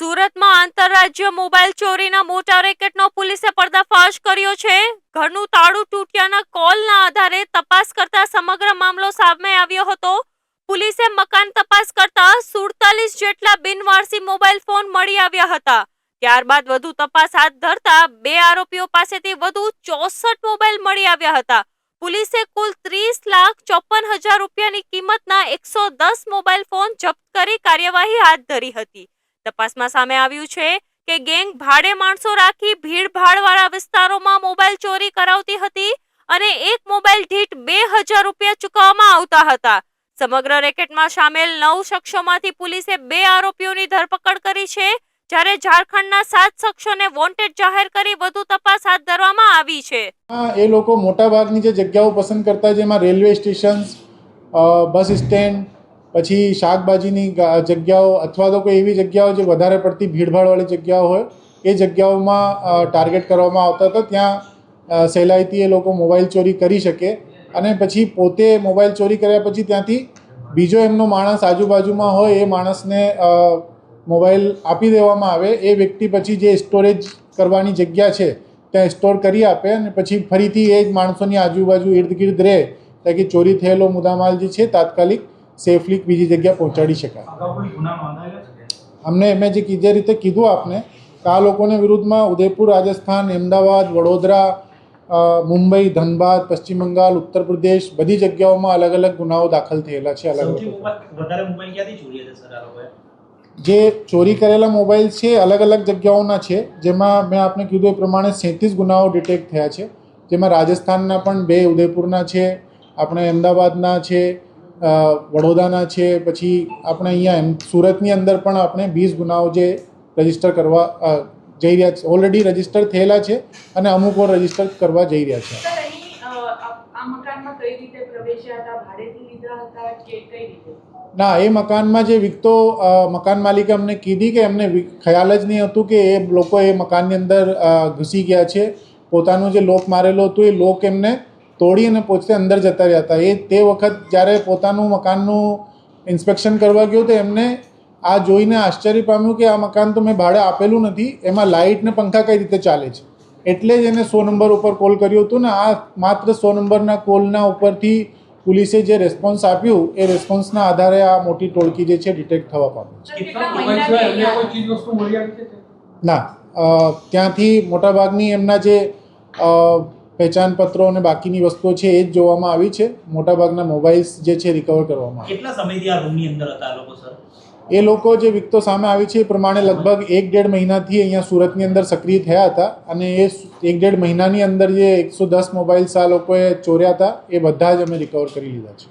સુરતમાં આંતરરાજ્ય મોબાઈલ ચોરીના મોટા રેકેટનો પોલીસે પર્દાફાશ કર્યો છે। ઘરનું તાળું તૂટ્યાના કોલના આધારે તપાસ કરતા સમગ્ર મામલો સામે આવ્યો હતો। પોલીસે મકાન તપાસ કરતા 47 જેટલા બિનવારસી મોબાઈલ ફોન મળી આવ્યા હતા। ત્યારબાદ વધુ તપાસ હાથ ધરતા બે આરોપીઓ પાસેથી વધુ 64 મોબાઈલ મળી આવ્યા હતા। પોલીસે કુલ 30,54,000 રૂપિયાની કિંમતના 110 મોબાઈલ ફોન જપ્ત કરી કાર્યવાહી હાથ ધરી હતી। તપાસમાં સામે આવ્યું છે કે ગેંગ ભાડે માણસો રાખી ભીડભાડવાળા વિસ્તારોમાં મોબાઈલ ચોરી કરાવતી હતી અને એક મોબાઈલ દીઠ 2,000 રૂપિયા ચૂકવવામાં આવતા હતા। સમગ્ર રેકેટમાં સામેલ 9 શખ્સોમાંથી પોલીસે 2 આરોપીઓની ધરપકડ કરી છે, જ્યારે ઝારખંડના 7 શખ્સોને વોન્ટેડ જાહેર કરી વધુ તપાસ હાથ ધરવામાં આવી છે। એ લોકો મોટાભાગની જે જગ્યાઓ પસંદ કરતા, જેમાં રેલવે સ્ટેશન, બસ સ્ટેન્ડ, પછી શાકભાજીની જગ્યાઓ અથવા તો કોઈ એવી જગ્યાઓ જે વધારે પડતી ભીડભાડવાળી જગ્યાઓ હોય એ જગ્યાઓમાં ટાર્ગેટ કરવામાં આવતા હતા। ત્યાં સહેલાઈથી એ લોકો મોબાઈલ ચોરી કરી શકે અને પછી પોતે મોબાઈલ ચોરી કર્યા પછી ત્યાંથી બીજો એમનો માણસ આજુબાજુમાં હોય એ માણસને મોબાઈલ આપી દેવામાં આવે। એ વ્યક્તિ પછી જે સ્ટોરેજ કરવાની જગ્યા છે ત્યાં સ્ટોર કરી આપે અને પછી ફરીથી એ જ માણસોની આજુબાજુ ઇર્દ ગિર્દ રહે તાકી ચોરી થયેલો મુદ્દામાલ જે છે તાત્કાલિક સેફલી બીજી જગ્યા પહોંચાડી શકાય। મેં જે રીતે કીધું આપને કે આ લોકોને વિરુદ્ધમાં ઉદયપુર, રાજસ્થાન, અમદાવાદ, વડોદરા, મુંબઈ, ધનબાદ, પશ્ચિમ બંગાળ, ઉત્તર પ્રદેશ બધી જગ્યાઓમાં અલગ અલગ ગુનાઓ દાખલ થયેલા છે। જે ચોરી કરેલા મોબાઈલ છે અલગ અલગ જગ્યાઓના છે, જેમાં મેં આપને કીધું એ પ્રમાણે 37 ગુનાઓ ડિટેક્ટ થયા છે, જેમાં રાજસ્થાનના પણ 2, ઉદયપુરના છે, આપણે અમદાવાદના છે, વડોદરાના છે, પછી આપણે અહીંયા સુરતની અંદર પણ આપણે 20 ગુનાઓ જે રજીસ્ટર કરવા જઈ રહ્યા છે, ઓલરેડી રજીસ્ટર થયેલા છે અને અમુક વાર રજીસ્ટર કરવા જઈ રહ્યા છે। ના, એ મકાનમાં જે વિકતો મકાન માલિકે અમને કીધી કે એમને ખ્યાલ જ નહીં હતું કે એ લોકો એ મકાનની અંદર ઘૂસી ગયા છે। પોતાનું જે લોક મારેલો હતું એ લોક એમને તોડી અને પોતે અંદર જતા રહ્યા હતા। એ તે વખત જ્યારે પોતાનું મકાનનું ઇન્સ્પેક્શન કરવા ગયો તો એમને આ જોઈને આશ્ચર્ય પામ્યું કે આ મકાન તો મેં ભાડે આપેલું નથી, એમાં લાઇટ ને પંખા કઈ રીતે ચાલે છે। એટલે જ એને 100 નંબર ઉપર કોલ કર્યો હતો ને આ માત્ર 100 નંબરના કોલના ઉપરથી પોલીસે જે રેસ્પોન્સ આપ્યું એ રેસ્પોન્સના આધારે આ મોટી ટોળકી જે છે ડિટેક્ટ થવા પામી છે। ના, ત્યાંથી મોટાભાગની એમના જે પહેચાન પત્રો અને બાકીની વસ્તુઓ છે એ જ જોવામાં આવી છે। મોટાભાગના મોબાઈલ્સ જે છે રિકવર કરવામાં કેટલા સમયથી આ રૂમની અંદર હતા લોકો સર? એ લોકો જે વિગતો સામે આવી છે એ પ્રમાણે લગભગ 1-1.5 મહિનાથી અહીંયા સુરતની અંદર સક્રિય થયા હતા અને એ 1-1.5 મહિનાની અંદર જે 110 મોબાઈલ્સ આ લોકોએ ચોર્યા હતા એ બધા જ અમે રિકવર કરી લીધા છે।